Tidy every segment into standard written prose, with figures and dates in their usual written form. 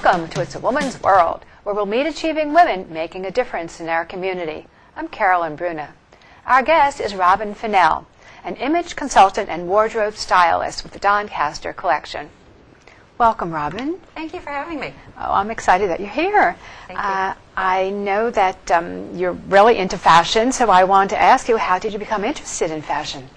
Welcome to It's a Woman's World, where we'll meet achieving women making a difference in our community. I'm Carolyn Bruna. Our guest is Robin Finnell, an image consultant and wardrobe stylist with the Doncaster collection. Welcome, Robin. Thank you for having me. Oh, I'm excited that you're here. Thank you. I know that you're really into fashion, so I wanted to ask you, how did you become interested in fashion?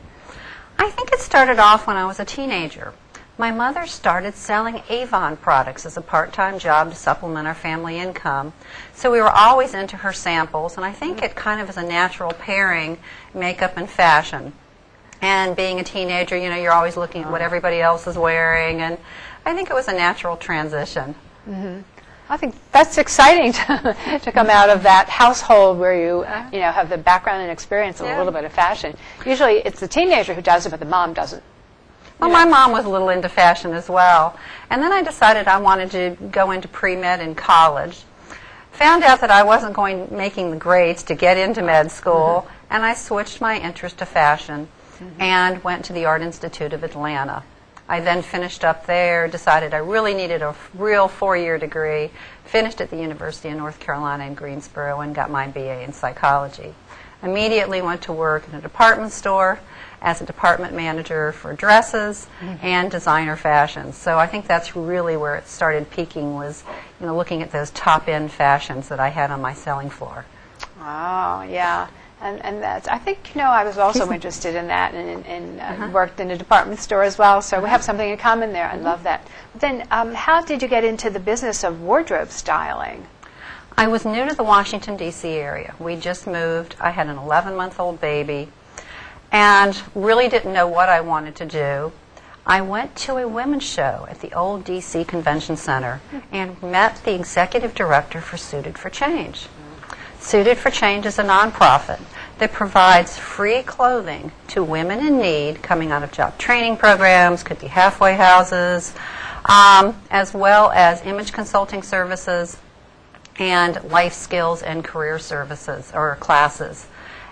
I think it started off when I was a teenager. My mother started selling Avon products as a part-time job to supplement our family income. So we were always into her samples, and I think it kind of is a natural pairing, makeup and fashion. And being a teenager, you know, you're always looking at what everybody else is wearing, and I think it was a natural transition. Mm-hmm. I think that's exciting to come out of that household where you have the background and experience of a little bit of fashion. Usually it's the teenager who does it, but the mom doesn't. Well, my mom was a little into fashion as well. And then I decided I wanted to go into pre-med in college. Found out that I wasn't making the grades to get into med school, and I switched my interest to fashion and went to the Art Institute of Atlanta. I then finished up there, decided I really needed a real 4-year degree, finished at the University of North Carolina in Greensboro, and got my BA in psychology. Immediately went to work in a department store as a department manager for dresses and designer fashions. So I think that's really where it started peaking, was looking at those top-end fashions that I had on my selling floor. Oh, yeah. And that's, I think, I was also interested in that and worked in a department store as well, so we have something in common there. I love that. But then how did you get into the business of wardrobe styling? I was new to the Washington, D.C. area. We just moved. I had an 11-month-old baby and really didn't know what I wanted to do. I went to a women's show at the old D.C. Convention Center and met the executive director for Suited for Change. Suited for Change is a nonprofit that provides free clothing to women in need coming out of job training programs, could be halfway houses, as well as image consulting services and life skills and career services or classes.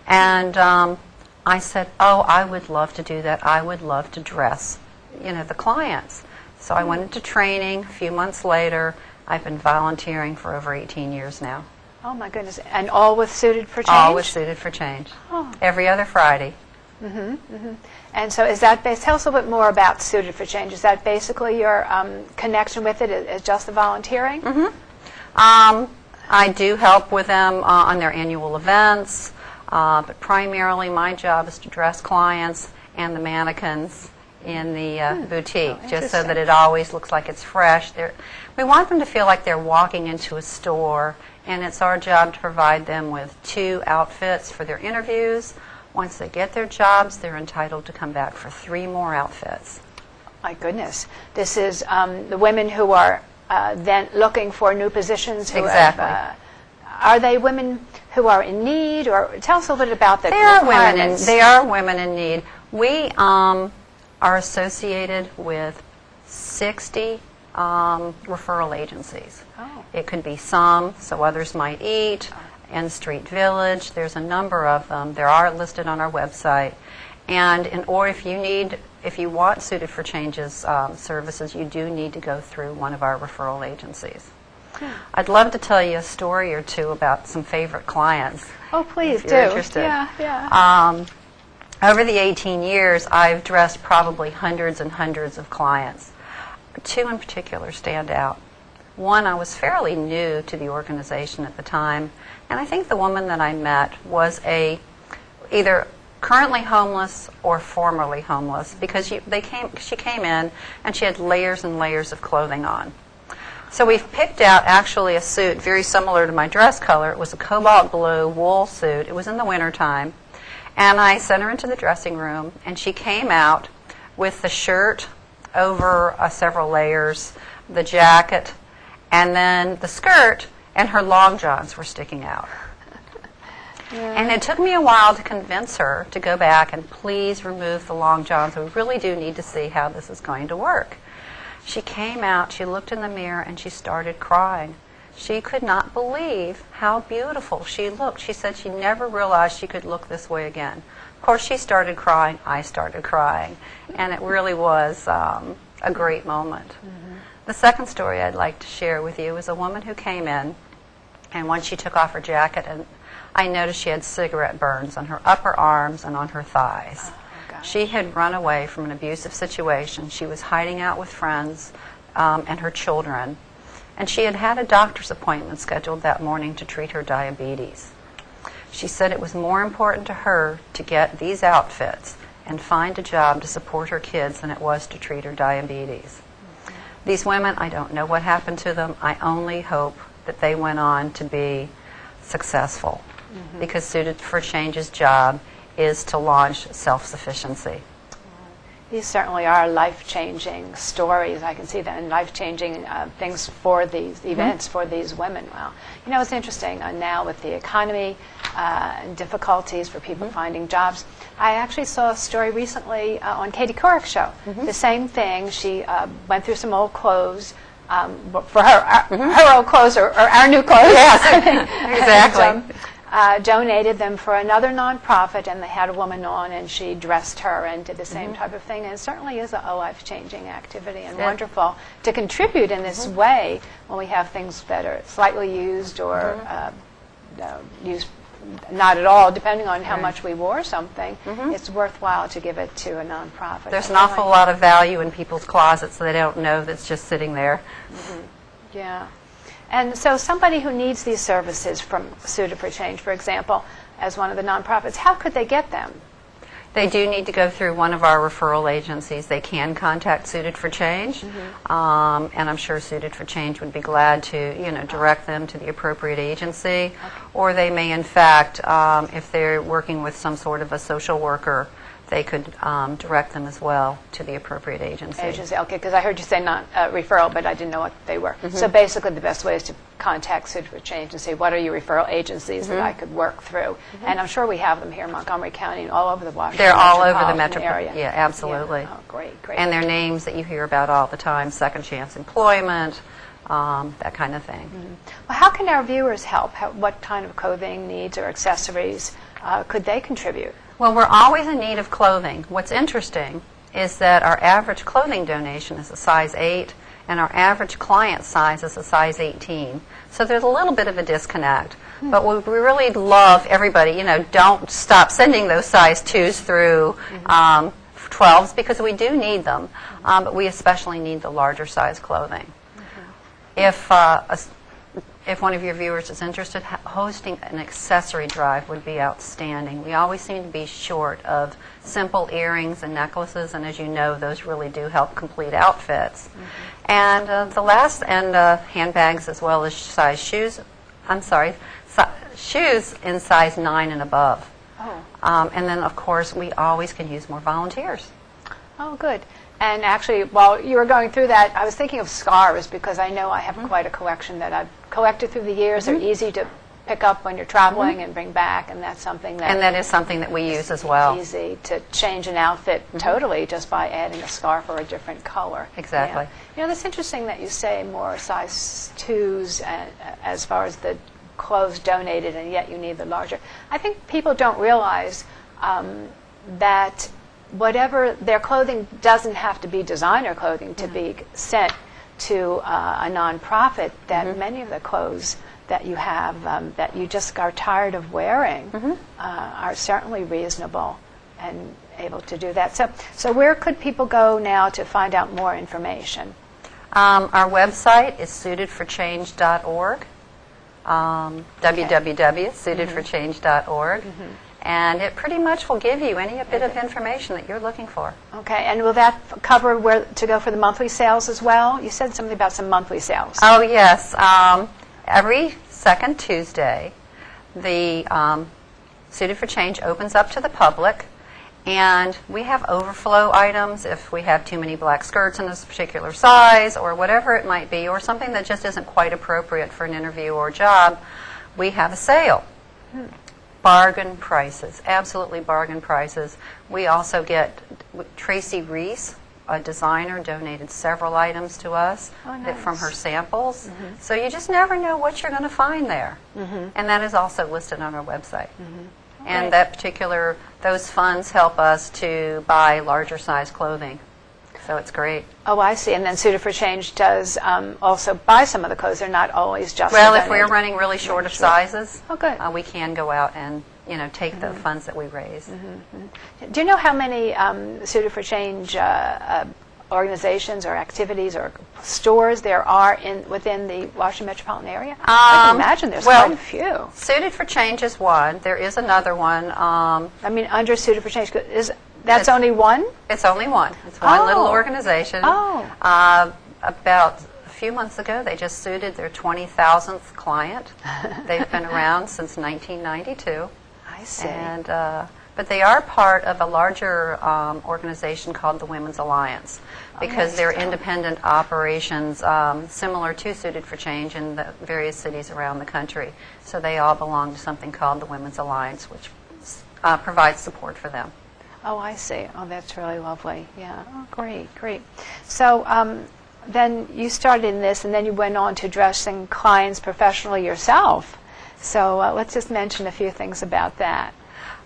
And I said, oh, I would love to do that. I would love to dress, the clients. So I went into training. A few months later, I've been volunteering for over 18 years now. Oh, my goodness. And all with Suited for Change? All with Suited for Change. Oh. Every other Friday. And so is that tell us a little bit more about Suited for Change. Is that basically your connection with it, is just the volunteering? I do help with them on their annual events, but primarily my job is to dress clients and the mannequins in the boutique, just so that it always looks like it's fresh. We want them to feel like they're walking into a store, and it's our job to provide them with 2 outfits for their interviews. Once they get their jobs, they're entitled to come back for 3 more outfits. My goodness. This is the women who are then looking for new positions. Exactly. Are they women who are in need, or tell us a little bit about the They are women in need. We are associated with 60 referral agencies. Oh. It could be some, so others might eat. N Street Village, there's a number of them. They are listed on our website. And if you want Suited for Change's services, you do need to go through one of our referral agencies. I'd love to tell you a story or two about some favorite clients. Oh, please do. If you're interested. Yeah. Over the 18 years, I've dressed probably hundreds and hundreds of clients. 2 in particular stand out. One, I was fairly new to the organization at the time, and I think the woman that I met was either currently homeless or formerly homeless, because she came in and she had layers and layers of clothing on. So we've picked out actually a suit very similar to my dress color. It was a cobalt blue wool suit. It was in the wintertime. And I sent her into the dressing room, and she came out with the shirt over several layers, the jacket, and then the skirt, and her long johns were sticking out. And it took me a while to convince her to go back and please remove the long johns. We really do need to see how this is going to work. She came out, she looked in the mirror, and she started crying. She could not believe how beautiful she looked. She said she never realized she could look this way again. Of course, she started crying, I started crying, and it really was a great moment. The second story I'd like to share with you is a woman who came in, and once she took off her jacket, and I noticed she had cigarette burns on her upper arms and on her thighs. She had run away from an abusive situation. She was hiding out with friends and her children, and she had had a doctor's appointment scheduled that morning to treat her diabetes. She said it was more important to her to get these outfits and find a job to support her kids than it was to treat her diabetes. These women, I don't know what happened to them. I only hope that they went on to be successful, because Suited for Change's job is to launch self-sufficiency. These certainly are life-changing stories. I can see that, and life-changing things for these events for these women. Well, you know, it's interesting now with the economy and difficulties for people finding jobs. I actually saw a story recently on Katie Couric's show. The same thing. She went through some old clothes. For her old clothes or our new clothes. Yes, exactly. And, donated them for another nonprofit, and they had a woman on, and she dressed her and did the same type of thing. And it certainly is a life-changing activity, and wonderful to contribute in this way when we have things that are slightly used or used not at all, depending on how much we wore something. It's worthwhile to give it to a nonprofit. There's an awful lot of value in people's closets that they don't know that's just sitting there. Yeah. And so somebody who needs these services from Suited for Change, for example, as one of the nonprofits, how could they get them? They do need to go through one of our referral agencies. They can contact Suited for Change, and I'm sure Suited for Change would be glad to, direct them to the appropriate agency. Or they may, in fact, if they're working with some sort of a social worker, they could direct them as well to the appropriate agency. Okay, because I heard you say not referral, but I didn't know what they were. So basically the best way is to contact Suited for Change and say, what are your referral agencies that I could work through? And I'm sure we have them here in Montgomery County and all over the Washington They're all over the metropolitan area. Yeah, absolutely. Yeah. Oh, great. And their names that you hear about all the time, Second Chance Employment, that kind of thing. Well, how can our viewers help? What kind of clothing needs or accessories could they contribute? Well, we're always in need of clothing. What's interesting is that our average clothing donation is a size 8, and our average client size is a size 18. So there's a little bit of a disconnect. But we really love everybody, don't stop sending those size 2s through 12s, because we do need them. But we especially need the larger size clothing. If one of your viewers is interested, hosting an accessory drive would be outstanding. We always seem to be short of simple earrings and necklaces, and as you know, those really do help complete outfits. And handbags as well as shoes in size 9 and above. And then, of course, we always can use more volunteers. Oh, good. And actually, while you were going through that, I was thinking of scarves, because I know I have quite a collection that I've collected through the years. They're easy to pick up when you're traveling and bring back, and that's something that... And that is something that we use as well. It's easy to change an outfit totally just by adding a scarf or a different color. Exactly. Yeah. That's interesting that you say more size 2s as far as the clothes donated, and yet you need the larger. I think people don't realize that whatever their clothing doesn't have to be designer clothing to be sent to a nonprofit, that many of the clothes that you have that you just are tired of wearing are certainly reasonable and able to do that. So where could people go now to find out more information? Our website is suitedforchange.org, www.suitedforchange.org. And it pretty much will give you any bit of information that you're looking for. Okay, and will that cover where to go for the monthly sales as well? You said something about some monthly sales. Oh, yes. Every second Tuesday, the Suited for Change opens up to the public, and we have overflow items if we have too many black skirts in this particular size or whatever it might be, or something that just isn't quite appropriate for an interview or job. We have a sale. Bargain prices, absolutely bargain prices. We also get Tracy Reese, a designer, donated several items to us from her samples. So you just never know what you're going to find there. And that is also listed on our website. And those funds help us to buy larger size clothing. so it's great. Oh, I see. And then Suited for Change does also buy some of the clothes. They're not always just Well, if donated. we're running really short of sizes, Oh, good. we can go out and take the funds that we raise. Do you know how many Suited for Change organizations or activities or stores there are within the Washington metropolitan area? I can imagine there's quite a few. Suited for Change is one. There is another one. I mean, under Suited for Change, that's only one? It's only one. It's one little organization. Oh. About a few months ago, they just suited their 20,000th client. They've been around since 1992. I see. But they are part of a larger organization called the Women's Alliance, because they're independent operations similar to Suited for Change in the various cities around the country. So they all belong to something called the Women's Alliance, which provides support for them. Oh, I see. Oh, that's really lovely. Yeah. Oh, great, great. So then you started in this, and then you went on to dressing clients professionally yourself. So let's just mention a few things about that.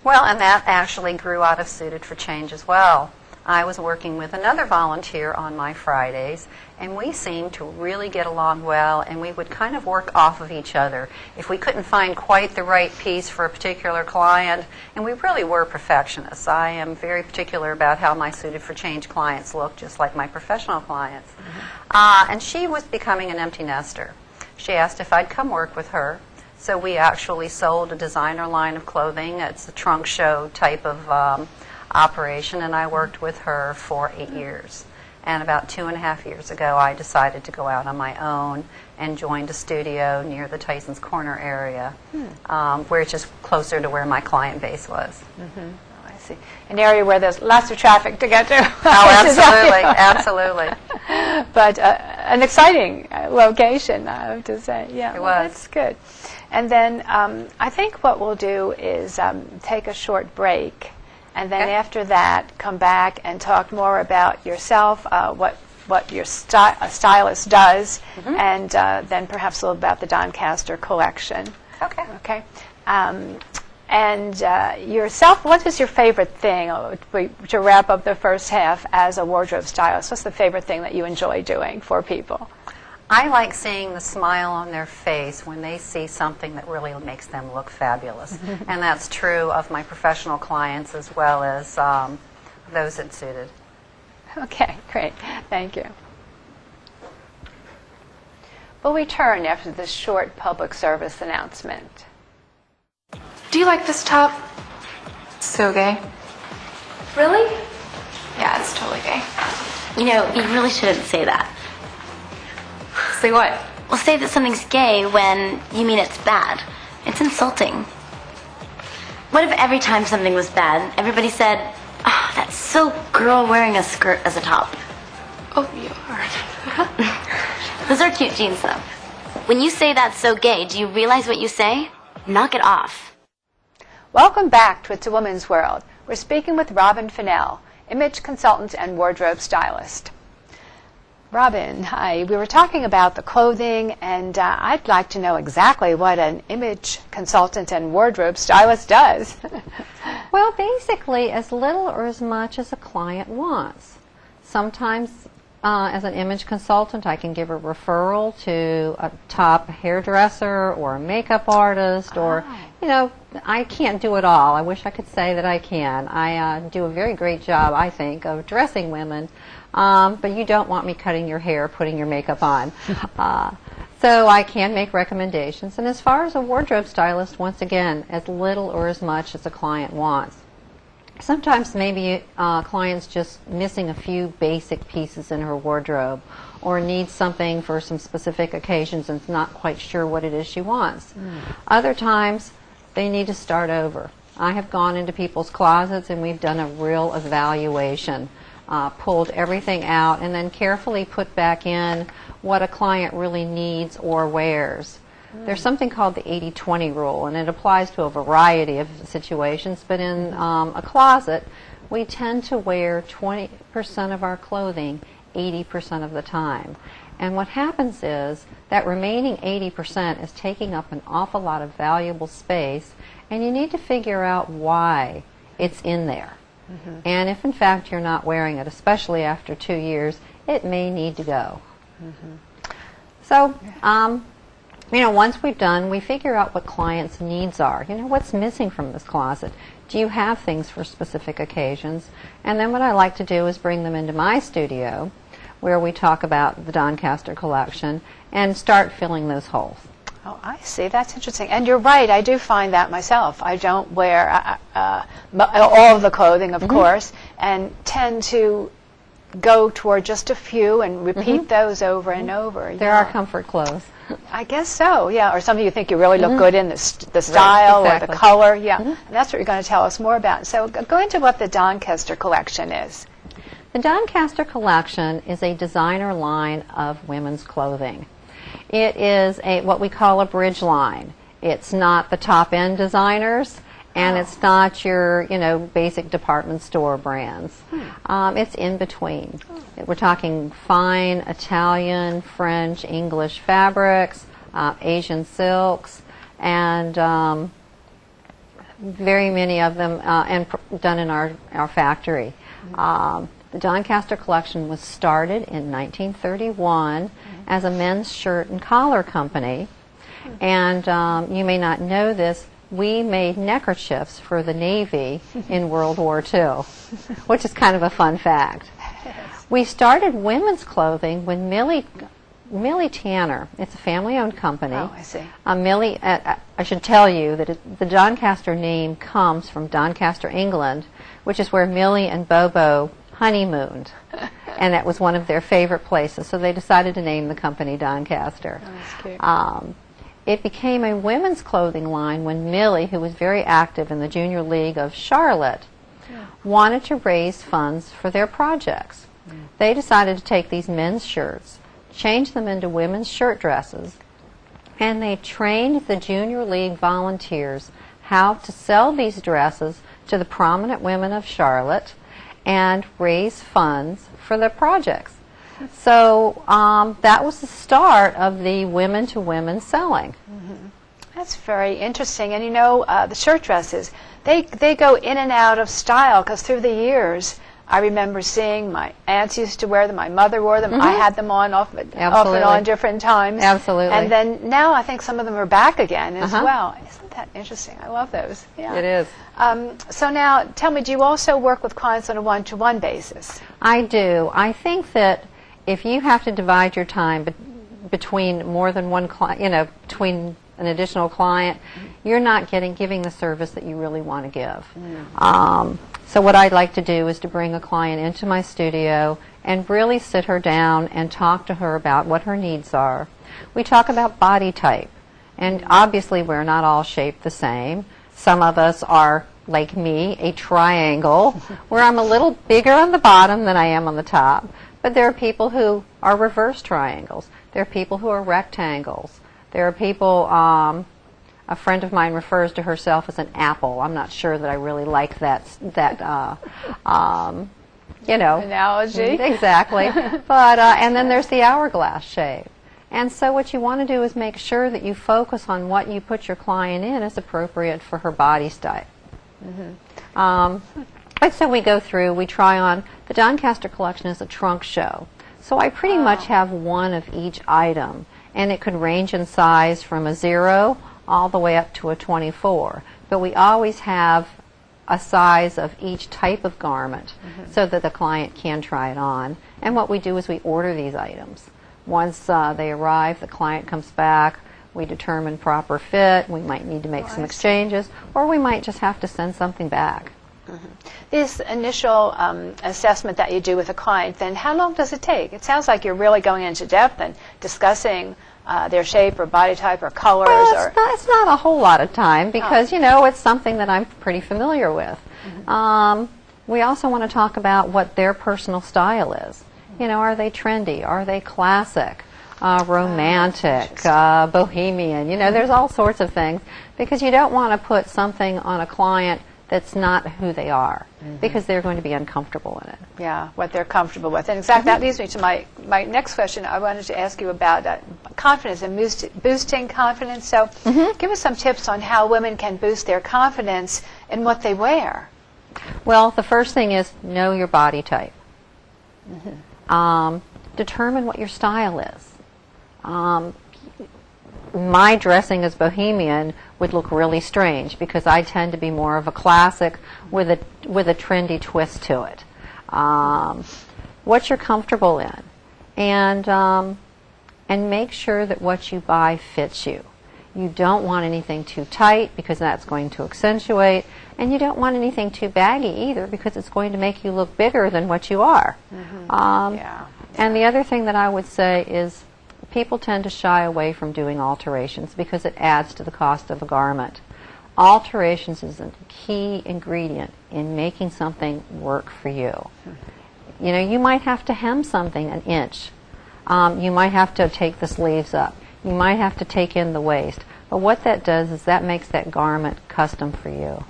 Well, and that actually grew out of Suited for Change as well. I was working with another volunteer on my Fridays, and we seemed to really get along well, and we would kind of work off of each other. If we couldn't find quite the right piece for a particular client, and we really were perfectionists. I am very particular about how my Suited for Change clients look, just like my professional clients. And she was becoming an empty nester. She asked if I'd come work with her. So we actually sold a designer line of clothing. It's a trunk show type of operation, and I worked with her for 8 years. And about 2.5 years ago, I decided to go out on my own and joined a studio near the Tyson's Corner area, where it's just closer to where my client base was. Oh, I see. An area where there's lots of traffic to get to. Oh, absolutely, absolutely. But an exciting location, I have to say. Yeah, it well, was. that's good. And then I think what we'll do is take a short break, and then after that come back and talk more about yourself, what your stylist does, and then perhaps a little about the Doncaster collection. Okay. Okay. And yourself, what is your favorite thing to wrap up the first half as a wardrobe stylist? What's the favorite thing that you enjoy doing for people? I like seeing the smile on their face when they see something that really makes them look fabulous. And that's true of my professional clients as well as those at Suited. Okay, great. Thank you. We'll return after this short public service announcement. Do you like this top? So gay. Really? Yeah, it's totally gay. You know, you really shouldn't say that. Say what? Well, say that something's gay when you mean it's bad. It's insulting. What if every time something was bad, everybody said, "Oh, that's so girl wearing a skirt as a top"? Oh, you are. Those are cute jeans, though. When you say that's so gay, do you realize what you say? Knock it off. Welcome back to It's a Woman's World. We're speaking with Robin Finnell, image consultant and wardrobe stylist. Robin, hi. We were talking about the clothing, and I'd like to know exactly what an image consultant and wardrobe stylist does. Well, basically, as little or as much as a client wants. Sometimes, as an image consultant, I can give a referral to a top hairdresser or a makeup artist, or, I can't do it all. I wish I could say that I can. I do a very great job, I think, of dressing women. But you don't want me cutting your hair, putting your makeup on. So I can make recommendations. And as far as a wardrobe stylist, once again, as little or as much as a client wants. Sometimes maybe a client's just missing a few basic pieces in her wardrobe, or needs something for some specific occasions and is not quite sure what it is she wants. Other times, they need to start over. I have gone into people's closets and we've done a real evaluation. Pulled everything out and then carefully put back in what a client really needs or wears. There's something called the 80-20 rule, and it applies to a variety of situations, but in a closet, we tend to wear 20% of our clothing 80% of the time. And what happens is that remaining 80% is taking up an awful lot of valuable space, and you need to figure out why it's in there. And if in fact you're not wearing it, especially after 2 years, it may need to go. So, once we figure out what clients' needs are. What's missing from this closet? Do you have things for specific occasions? And then what I like to do is bring them into my studio, where we talk about the Doncaster collection and start filling those holes. Oh, I see. That's interesting. And you're right. I do find that myself. I don't wear all of the clothing, of course, and tend to go toward just a few and repeat those over and over. There are comfort clothes. I guess so, yeah. Or something you think you really look good in, the style or the color, yeah. And that's what you're going to tell us more about. So go into what the Doncaster collection is. The Doncaster collection is a designer line of women's clothing. It is what we call a bridge line. It's not the top-end designers, and it's not your, basic department store brands. It's in between. We're talking fine Italian, French, English fabrics, Asian silks, and very many of them done in our factory. The Doncaster collection was started in 1931 as a men's shirt and collar company. And you may not know this, we made neckerchiefs for the Navy in World War II, which is kind of a fun fact. We started women's clothing when Millie Tanner, it's a family-owned company. Oh, I see. Millie, I should tell you that the Doncaster name comes from Doncaster, England, which is where Millie and Bobo honeymooned. And that was one of their favorite places, so they decided to name the company Doncaster. Oh, that's cute. It became a women's clothing line when Millie, who was very active in the Junior League of Charlotte, wanted to raise funds for their projects. They decided to take these men's shirts, change them into women's shirt dresses, and they trained the Junior League volunteers how to sell these dresses to the prominent women of Charlotte and raise funds for their projects. So that was the start of the women-to-women selling. That's very interesting. And the shirt dresses, they go in and out of style, because through the years, I remember seeing my aunts used to wear them, my mother wore them, I had them off and on different times. Absolutely. And then now I think some of them are back again as well. Isn't that interesting? I love those. Yeah. It is. So now, tell me, do you also work with clients on a one-to-one basis? I do. I think that if you have to divide your time between more than one client, between an additional client, you're not giving the service that you really want to give. So what I'd like to do is to bring a client into my studio and really sit her down and talk to her about what her needs are. We talk about body type, and obviously we're not all shaped the same. Some of us are, like me, a triangle, where I'm a little bigger on the bottom than I am on the top. But there are people who are reverse triangles. There are people who are rectangles. There are people, a friend of mine refers to herself as an apple. I'm not sure that I really like that analogy. Exactly. But, and then there's the hourglass shape. And so what you want to do is make sure that you focus on what you put your client in is appropriate for her body type. And so we go through, we try on. The Doncaster collection is a trunk show. So I pretty much have one of each item. And it could range in size from a 0 all the way up to a 24. But we always have a size of each type of garment so that the client can try it on. And what we do is we order these items. Once they arrive, the client comes back. We determine proper fit. We might need to make some exchanges, or we might just have to send something back. This initial assessment that you do with a client, then how long does it take? It sounds like you're really going into depth and discussing their shape or body type or colors. Well, it's not a whole lot of time because, it's something that I'm pretty familiar with. We also want to talk about what their personal style is. Are they trendy? Are they classic? Romantic? Bohemian? There's all sorts of things because you don't want to put something on a client that's not who they are, because they're going to be uncomfortable in it. Yeah, what they're comfortable with. And in fact, that leads me to my next question. I wanted to ask you about confidence and boosting confidence. So give us some tips on how women can boost their confidence in what they wear. Well, the first thing is know your body type. Determine what your style is. My dressing as bohemian would look really strange because I tend to be more of a classic with a trendy twist to it. What you're comfortable in, and make sure that what you buy fits you. You don't want anything too tight because that's going to accentuate, and you don't want anything too baggy either because it's going to make you look bigger than what you are. And the other thing that I would say is people tend to shy away from doing alterations because it adds to the cost of a garment. Alterations is a key ingredient in making something work for you. You know, you might have to hem something an inch. You might have to take the sleeves up. You might have to take in the waist. But what that does is that makes that garment custom for you.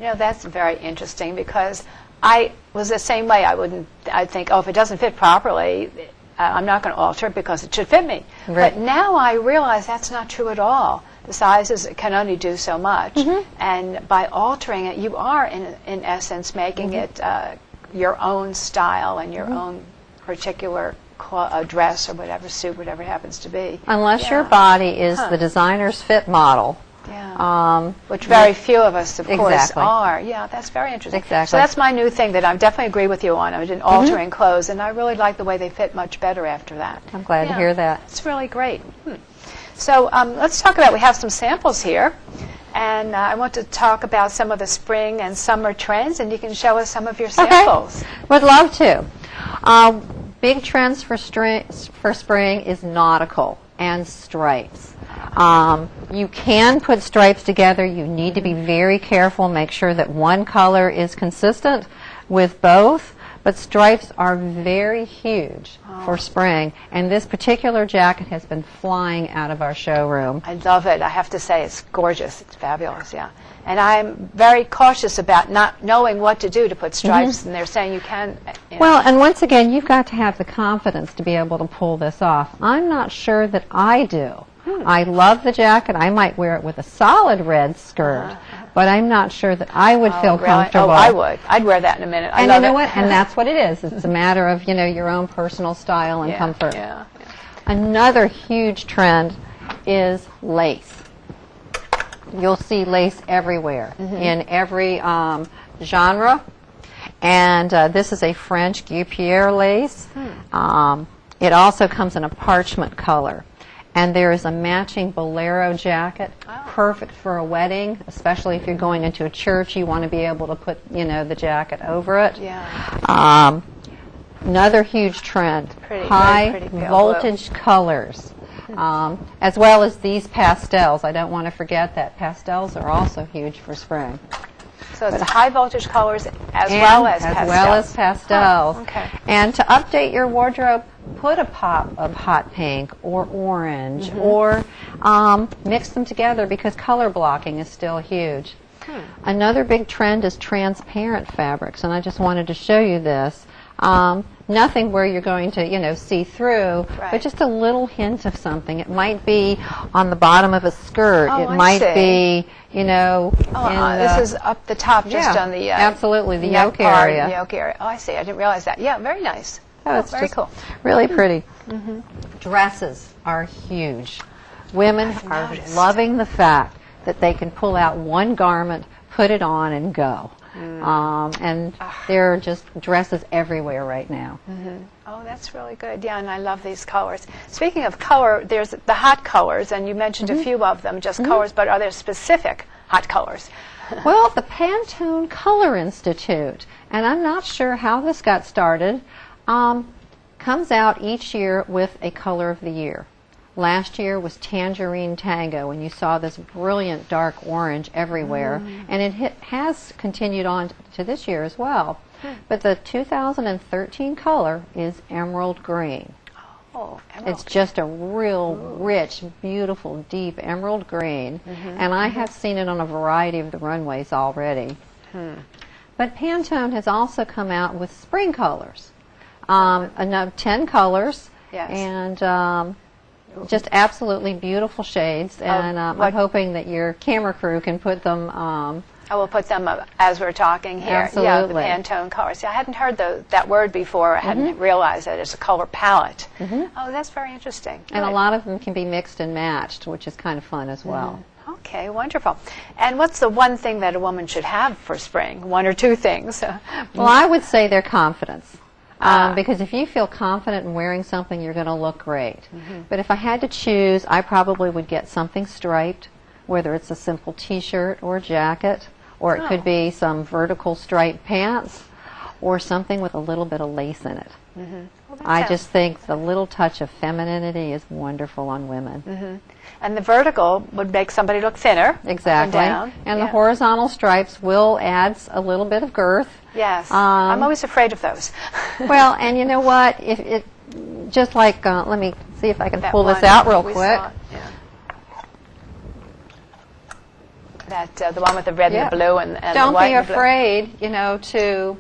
You know, that's very interesting because I was the same way. I'd think, oh, if it doesn't fit properly, I'm not going to alter it because it should fit me. Right. But now I realize that's not true at all. The sizes can only do so much. And by altering it, you are, in essence, making it your own style and your own particular dress or whatever, suit, whatever it happens to be. Unless your body is the designer's fit model. Which very few of us, of course, Exactly. are. Yeah, that's very interesting. Exactly. So that's my new thing that I definitely agree with you on. I did altering clothes, and I really like the way they fit much better after that. I'm glad to hear that. It's really great. So let's talk about, we have some samples here, and I want to talk about some of the spring and summer trends, and you can show us some of your samples. Would love to. Big trends for spring is nautical and stripes. You can put stripes together. You need to be very careful, make sure that one color is consistent with both. But stripes are very huge for spring, and this particular jacket has been flying out of our showroom. I love it. I have to say it's gorgeous. It's fabulous, yeah. And I'm very cautious about not knowing what to do to put stripes, and they're saying you can. You know. Well, and once again, you've got to have the confidence to be able to pull this off. I'm not sure that I do. I love the jacket. I might wear it with a solid red skirt, but I'm not sure that I would feel comfortable. Oh, I would. I'd wear that in a minute. And you know what? And that's what it is. It's a matter of, your own personal style and comfort. Yeah. Another huge trend is lace. You'll see lace everywhere in every genre. And this is a French guipure lace. It also comes in a parchment color. And there is a matching bolero jacket, perfect for a wedding, especially if you're going into a church. You want to be able to put, the jacket over it. Yeah. Another huge trend, Pretty, high very pretty voltage colors, as well as these pastels. I don't want to forget that pastels are also huge for spring. So it's high voltage colors as well as pastels. Okay. And to update your wardrobe, put a pop of hot pink or orange or mix them together because color blocking is still huge. Another big trend is transparent fabrics, and I just wanted to show you this. Nothing where you're going to, see through, but just a little hint of something. It might be on the bottom of a skirt. It might be, this is up the top, just on the absolutely the neck yoke part, area. The yoke area. Oh, I see. I didn't realize that. Yeah, very nice. Oh, it's very just cool. really pretty. Dresses are huge. Women are loving the fact that they can pull out one garment, put it on, and go. And there are just dresses everywhere right now. Oh, that's really good. Yeah, and I love these colors. Speaking of color, there's the hot colors, and you mentioned a few of them, just colors, but are there specific hot colors? Well, the Pantone Color Institute, and I'm not sure how this got started, comes out each year with a color of the year. Last year was Tangerine Tango, and you saw this brilliant dark orange everywhere, and it has continued on to this year as well. But the 2013 color is emerald green. Oh, emerald. It's just a real rich, beautiful, deep emerald green, and I have seen it on a variety of the runways already. But Pantone has also come out with spring colors, 10 colors, and just absolutely beautiful shades, and I'm hoping that your camera crew can put them I will put them up as we're talking here. Yeah, the Absolutely. Pantone colors. Yeah, I hadn't heard that word before. I hadn't realized that it's a color palette. Oh, that's very interesting. And a Good. lot of them can be mixed and matched, which is kind of fun as well. Okay, wonderful. And what's the one thing that a woman should have for spring? One or two things? Well, I would say their confidence. Because if you feel confident in wearing something, you're going to look great. But if I had to choose, I probably would get something striped, whether it's a simple T-shirt or a jacket, or it could be some vertical striped pants, or something with a little bit of lace in it. Well, that I sounds- just think the little touch of femininity is wonderful on women. And the vertical would make somebody look thinner. up Exactly. And down. And Yeah. the horizontal stripes will add a little bit of girth. Yes. I'm always afraid of those. Well, and you know what? If it just like let me see if I can That pull this one out real we quick. saw, yeah. That the one with the red and the blue and the Don't white be and the blue. afraid, to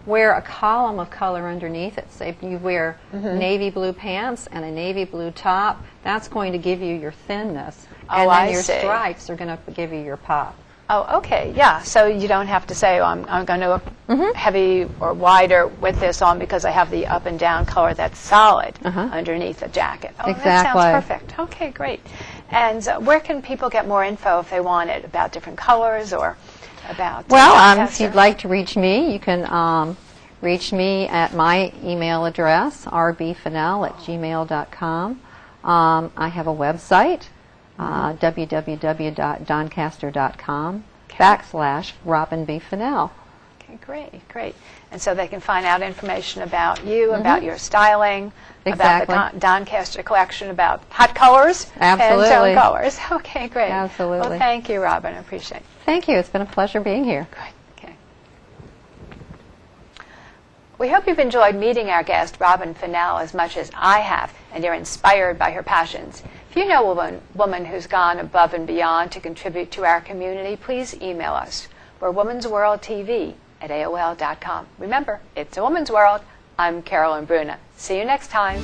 wear a column of color underneath it. Say you wear navy blue pants and a navy blue top. That's going to give you your thinness, and then I your see. stripes are going to give you your pop. Oh, okay, yeah. So you don't have to say, oh, I'm going to look heavy or wider with this on because I have the up and down color that's solid underneath the jacket. Oh, that Exactly. sounds perfect. Okay, great. And where can people get more info if they want it about different colors or about Well, if Doncaster? you'd like to reach me, you can reach me at my email address, rbfinnell@gmail.com. I have a website, www.doncaster.com /Robin B. Finnell. Okay, great, great. And so they can find out information about you, about your styling, Exactly. about the Doncaster collection, about hot colors, Absolutely. Pantone colors. Okay, great. Absolutely. Well, thank you, Robin. I appreciate it. Thank you. It's been a pleasure being here. Good. Okay. We hope you've enjoyed meeting our guest, Robin Finnell, as much as I have, and you're inspired by her passions. If you know a woman who's gone above and beyond to contribute to our community, please email us. We're Woman's World TV at AOL.com. Remember, it's a woman's world. I'm Carolyn Bruna. See you next time.